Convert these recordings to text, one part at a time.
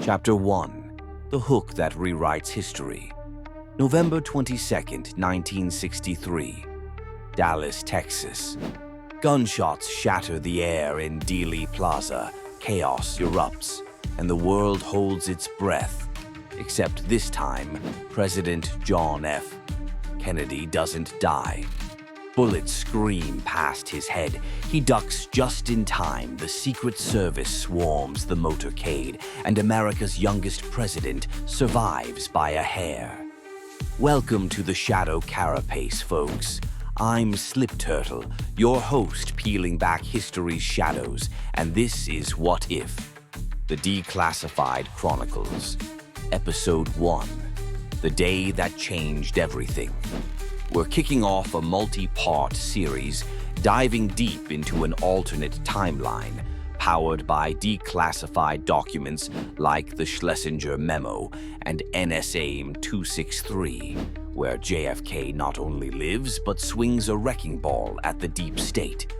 Chapter 1. The Hook That Rewrites History. November 22nd, 1963. Dallas, Texas. Gunshots shatter the air in Dealey Plaza. Chaos erupts, and the world holds its breath. Except this time, President John F. Kennedy doesn't die. Bullets scream past his head. He ducks just in time. The Secret Service swarms the motorcade, and America's youngest president survives by a hair. Welcome to the Shadow Carapace, folks. I'm Slipturtle, your host peeling back history's shadows, and this is What If? The Declassified Chronicles. Episode 1. The Day That Changed Everything. We're kicking off a multi-part series, diving deep into an alternate timeline, powered by declassified documents like the Schlesinger Memo and NSAM-263, where JFK not only lives but swings a wrecking ball at the deep state.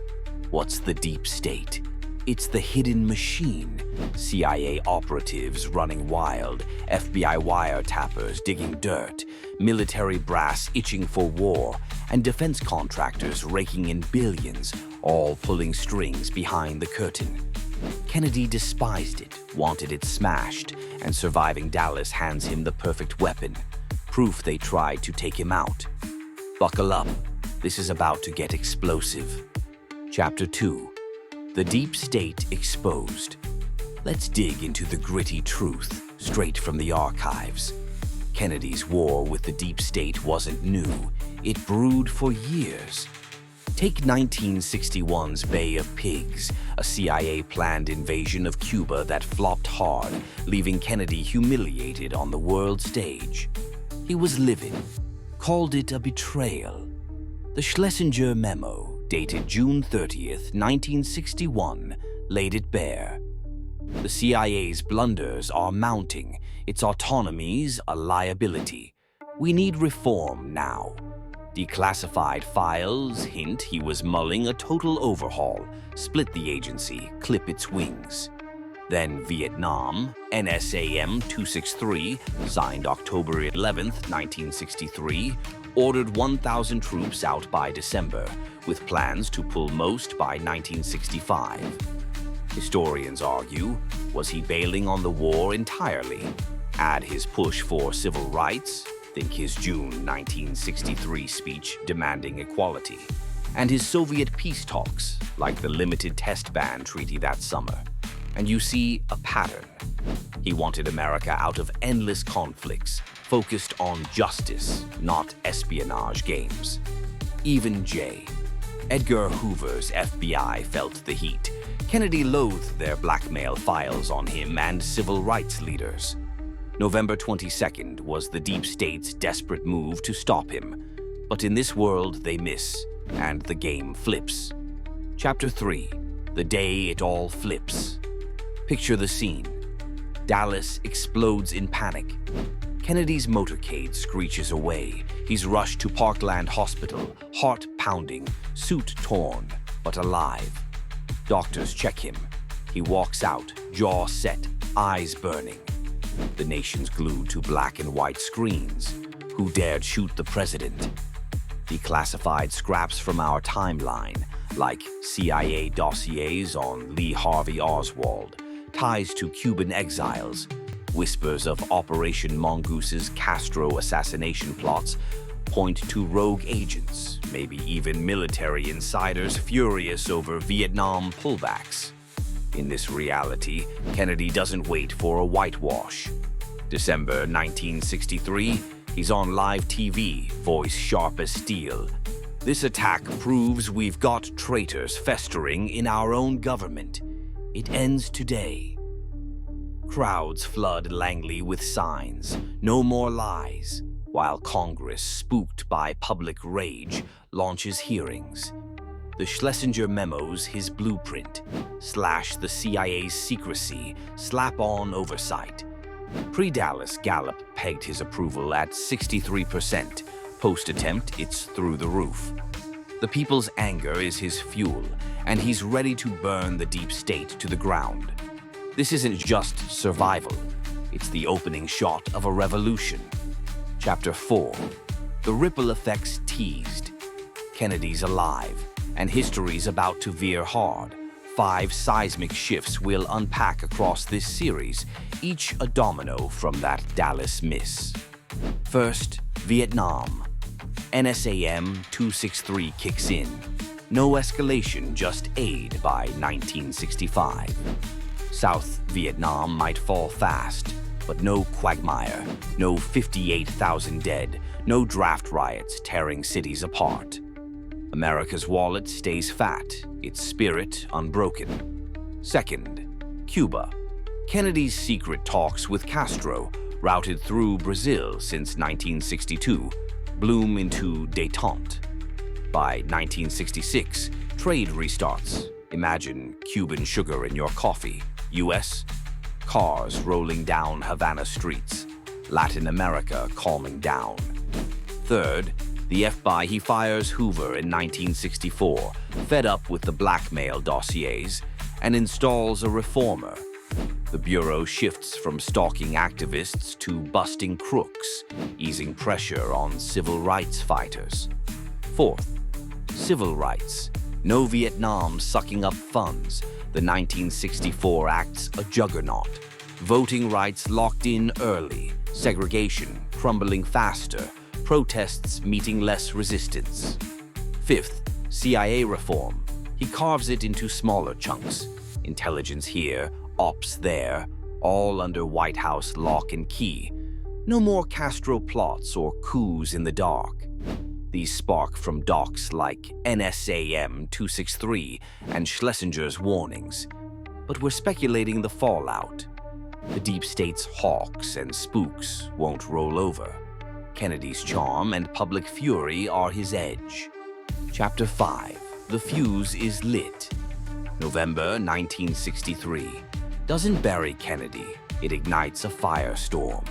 What's the deep state? It's the hidden machine. CIA operatives running wild, FBI wiretappers digging dirt, military brass itching for war, and defense contractors raking in billions, all pulling strings behind the curtain. Kennedy despised it, wanted it smashed, and surviving Dallas hands him the perfect weapon, proof they tried to take him out. Buckle up, this is about to get explosive. Chapter 2. The Deep State Exposed. Let's dig into the gritty truth, straight from the archives. Kennedy's war with the deep state wasn't new. It brewed for years. Take 1961's Bay of Pigs, a CIA-planned invasion of Cuba that flopped hard, leaving Kennedy humiliated on the world stage. He was livid, called it a betrayal. The Schlesinger Memo, dated June 30th, 1961, laid it bare. The CIA's blunders are mounting, its autonomy's a liability. We need reform now. Declassified files hint he was mulling a total overhaul, split the agency, clip its wings. Then Vietnam, NSAM-263, signed October 11th, 1963, ordered 1,000 troops out by December, with plans to pull most by 1965. Historians argue, was he bailing on the war entirely? Add his push for civil rights, think his June 1963 speech demanding equality, and his Soviet peace talks, like the limited test ban treaty that summer. And you see a pattern. He wanted America out of endless conflicts, focused on justice, not espionage games. Even J. Edgar Hoover's FBI felt the heat. Kennedy loathed their blackmail files on him and civil rights leaders. November 22nd was the deep state's desperate move to stop him. But in this world, they miss, and the game flips. Chapter 3. The Day It All Flips. Picture the scene. Dallas explodes in panic. Kennedy's motorcade screeches away. He's rushed to Parkland Hospital, heart pounding, suit torn, but alive. Doctors check him. He walks out, jaw set, eyes burning. The nation's glued to black and white screens. Who dared shoot the president? Declassified scraps from our timeline, like CIA dossiers on Lee Harvey Oswald, ties to Cuban exiles, whispers of Operation Mongoose's Castro assassination plots point to rogue agents, maybe even military insiders furious over Vietnam pullbacks. In this reality, Kennedy doesn't wait for a whitewash. December 1963, he's on live TV, voice sharp as steel. This attack proves we've got traitors festering in our own government. It ends today. Crowds flood Langley with signs, no more lies, while Congress, spooked by public rage, launches hearings. The Schlesinger Memo's his blueprint. Slash the CIA's secrecy, slap on oversight. Pre-Dallas, Gallup pegged his approval at 63%. Post-attempt, it's through the roof. The people's anger is his fuel, and he's ready to burn the deep state to the ground. This isn't just survival. It's the opening shot of a revolution. Chapter 4. The ripple effects teased. Kennedy's alive, and history's about to veer hard. 5 seismic shifts we'll unpack across this series, each a domino from that Dallas miss. First, Vietnam. NSAM-263 kicks in. No escalation, just aid by 1965. South Vietnam might fall fast, but no quagmire, no 58,000 dead, no draft riots tearing cities apart. America's wallet stays fat, its spirit unbroken. Second, Cuba. Kennedy's secret talks with Castro, routed through Brazil since 1962, bloom into détente. By 1966, trade restarts. Imagine Cuban sugar in your coffee. US, cars rolling down Havana streets. Latin America calming down. Third, the FBI he fires Hoover in 1964, fed up with the blackmail dossiers, and installs a reformer. The Bureau shifts from stalking activists to busting crooks, easing pressure on civil rights fighters. Fourth, civil rights. No Vietnam sucking up funds. The 1964 Act's a juggernaut. Voting rights locked in early. Segregation crumbling faster. Protests meeting less resistance. Fifth, CIA reform. He carves it into smaller chunks. Intelligence here, ops there, all under White House lock and key. No more Castro plots or coups in the dark. These spark from docs like NSAM-263 and Schlesinger's warnings. But we're speculating the fallout. The deep state's hawks and spooks won't roll over. Kennedy's charm and public fury are his edge. Chapter 5. The fuse is lit. November 1963. Doesn't bury Kennedy, it ignites a firestorm.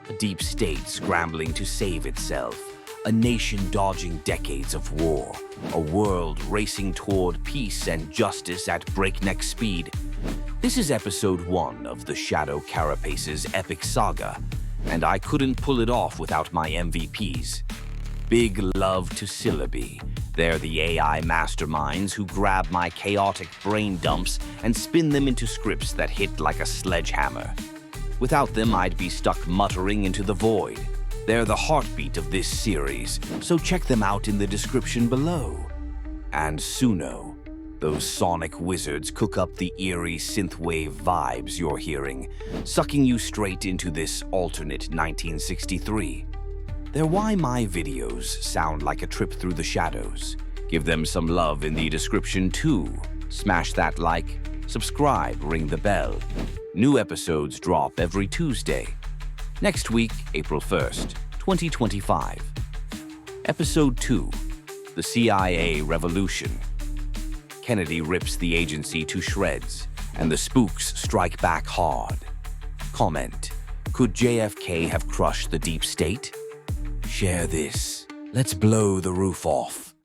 A deep state scrambling to save itself. A nation dodging decades of war. A world racing toward peace and justice at breakneck speed. This is episode 1 of the Shadow Carapace's epic saga, and I couldn't pull it off without my MVPs. Big love to Syllabi. They're the AI masterminds who grab my chaotic brain dumps and spin them into scripts that hit like a sledgehammer. Without them, I'd be stuck muttering into the void. They're the heartbeat of this series, so check them out in the description below. And Suno. Those sonic wizards cook up the eerie synthwave vibes you're hearing, sucking you straight into this alternate 1963. They're why my videos sound like a trip through the shadows. Give them some love in the description too. Smash that like, subscribe, ring the bell. New episodes drop every Tuesday. Next week, April 1st, 2025. Episode 2, The CIA Revolution. Kennedy rips the agency to shreds, and the spooks strike back hard. Comment, could JFK have crushed the deep state? Share this. Let's blow the roof off.